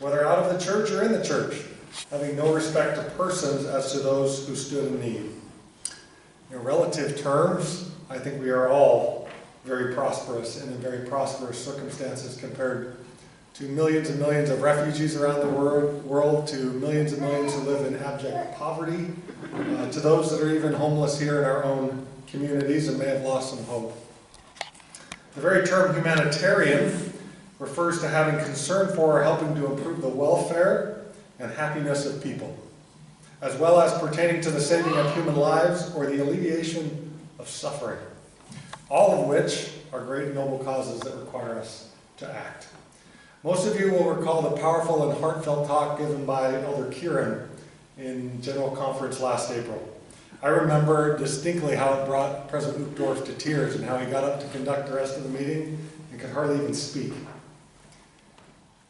whether out of the church or in the church, having no respect to persons as to those who stood in need. In relative terms, I think we are all very prosperous and in very prosperous circumstances compared to millions and millions of refugees around the world, to millions and millions who live in abject poverty, to those that are even homeless here in our own communities and may have lost some hope. The very term humanitarian refers to having concern for or helping to improve the welfare and happiness of people, as well as pertaining to the saving of human lives or the alleviation of suffering, all of which are great and noble causes that require us to act. Most of you will recall the powerful and heartfelt talk given by Elder Kieran in General Conference last April. I remember distinctly how it brought President Uchtdorf to tears and how he got up to conduct the rest of the meeting and could hardly even speak.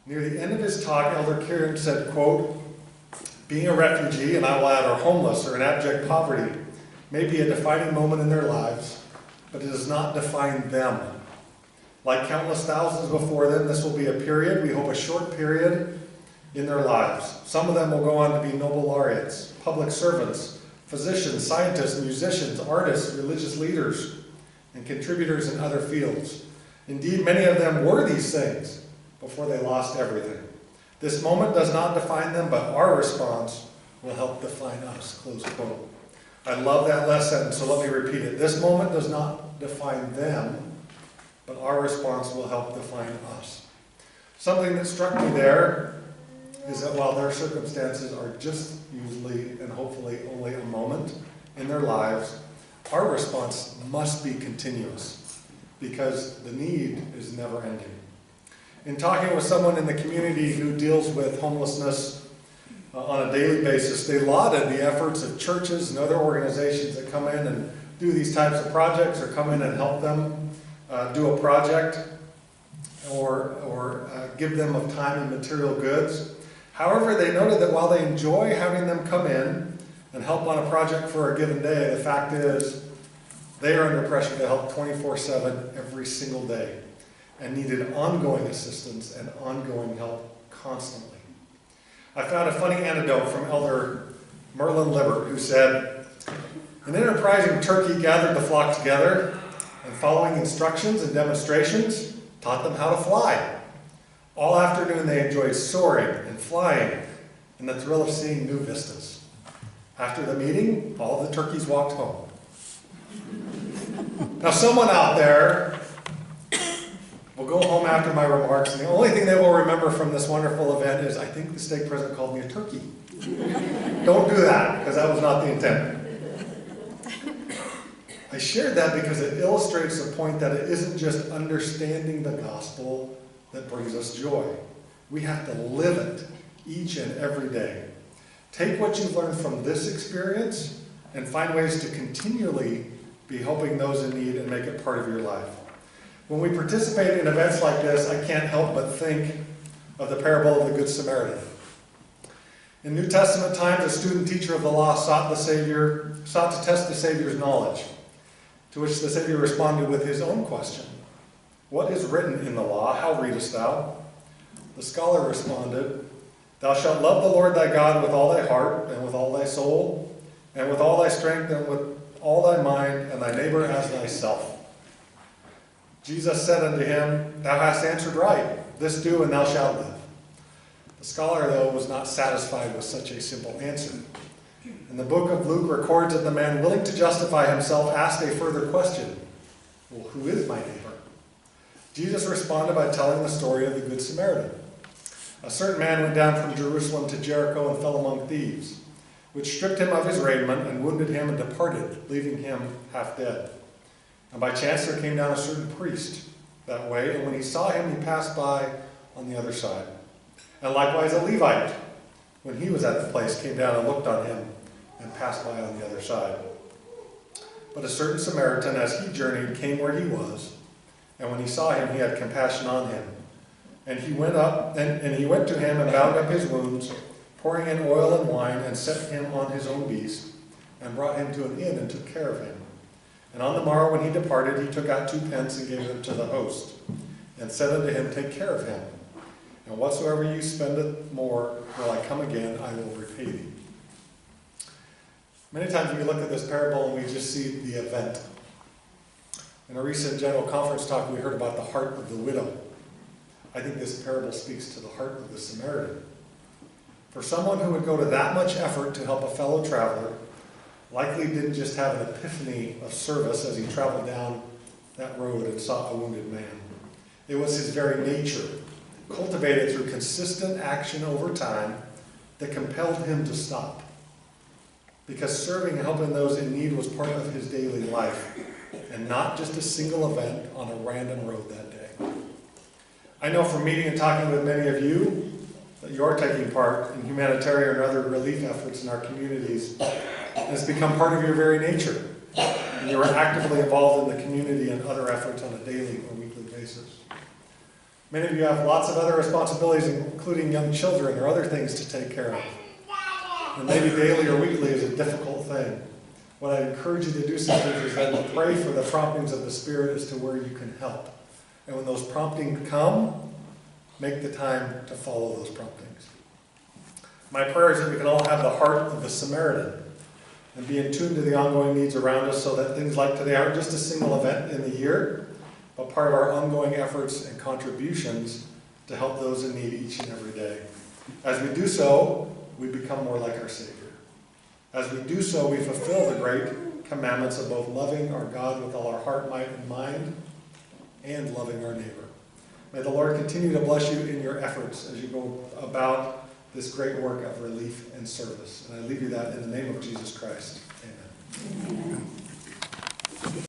Near the end of his talk, Elder Kieran said, quote, "Being a refugee, and I will add, or homeless, or in abject poverty, may be a defining moment in their lives, but it does not define them. Like countless thousands before them, this will be a period, we hope a short period, in their lives. Some of them will go on to be Nobel laureates, public servants, physicians, scientists, musicians, artists, religious leaders, and contributors in other fields. Indeed, many of them were these things before they lost everything. This moment does not define them, but our response will help define us," close quote. I love that last sentence, so let me repeat it. This moment does not define them, but our response will help define us. Something that struck me there is that while their circumstances are just usually and hopefully only a moment in their lives, our response must be continuous because the need is never ending. In talking with someone in the community who deals with homelessness on a daily basis, they lauded the efforts of churches and other organizations that come in and do these types of projects or come in and help them do a project or give them of time and material goods. However, they noted that while they enjoy having them come in and help on a project for a given day, the fact is they are under pressure to help 24/7 every single day and needed ongoing assistance and ongoing help constantly. I found a funny anecdote from Elder Merlin Libbert, who said, "An enterprising turkey gathered the flock together and following instructions and demonstrations taught them how to fly. All afternoon they enjoyed soaring and flying and the thrill of seeing new vistas. After the meeting, all of the turkeys walked home." Now someone out there will go home after my remarks and the only thing they will remember from this wonderful event is, "I think the stake president called me a turkey." Don't do that, because that was not the intent. I shared that because it illustrates the point that it isn't just understanding the gospel that brings us joy. We have to live it each and every day. Take what you've learned from this experience and find ways to continually be helping those in need and make it part of your life. When we participate in events like this, I can't help but think of the parable of the Good Samaritan. In New Testament times, a student teacher of the law sought to test the Savior's knowledge, to which the Savior responded with his own question. "What is written in the law? How readest thou?" The scholar responded, "Thou shalt love the Lord thy God with all thy heart, and with all thy soul, and with all thy strength, and with all thy mind, and thy neighbor as thyself." Jesus said unto him, "Thou hast answered right. This do, and thou shalt live." The scholar, though, was not satisfied with such a simple answer. And the book of Luke records that the man willing to justify himself asked a further question. "Well, who is my neighbor?" Jesus responded by telling the story of the Good Samaritan. A certain man went down from Jerusalem to Jericho and fell among thieves, which stripped him of his raiment and wounded him and departed, leaving him half dead. And by chance there came down a certain priest that way, and when he saw him, he passed by on the other side. And likewise a Levite, when he was at the place, came down and looked on him and passed by on the other side. But a certain Samaritan, as he journeyed, came where he was, and when he saw him, he had compassion on him. And he went up, and he went to him and bound up his wounds, pouring in oil and wine, and set him on his own beast, and brought him to an inn and took care of him. And on the morrow when he departed, he took out 2 pence and gave them to the host, and said unto him, Take care of him. And whatsoever you spendeth more, will I come again, I will repay thee. Many times we look at this parable and we just see the event. In a recent general conference talk, we heard about the heart of the widow. I think this parable speaks to the heart of the Samaritan. For someone who would go to that much effort to help a fellow traveler, likely didn't just have an epiphany of service as he traveled down that road and saw a wounded man. It was his very nature, cultivated through consistent action over time, that compelled him to stop. Because serving and helping those in need was part of his daily life, and not just a single event on a random road that day. I know from meeting and talking with many of you that you're taking part in humanitarian or other relief efforts in our communities, and it's become part of your very nature. And you are actively involved in the community and other efforts on a daily or weekly basis. Many of you have lots of other responsibilities, including young children or other things to take care of. And maybe daily or weekly is a difficult thing. What I encourage you to do, sisters, is then to pray for the promptings of the Spirit as to where you can help. And when those promptings come, make the time to follow those promptings. My prayer is that we can all have the heart of the Samaritan and be in tune to the ongoing needs around us so that things like today aren't just a single event in the year, but part of our ongoing efforts and contributions to help those in need each and every day. As we do so, we become more like our Savior. As we do so, we fulfill the great commandments of both loving our God with all our heart, might, and mind, and loving our neighbor. May the Lord continue to bless you in your efforts as you go about this great work of relief and service. And I leave you that in the name of Jesus Christ. Amen. Amen.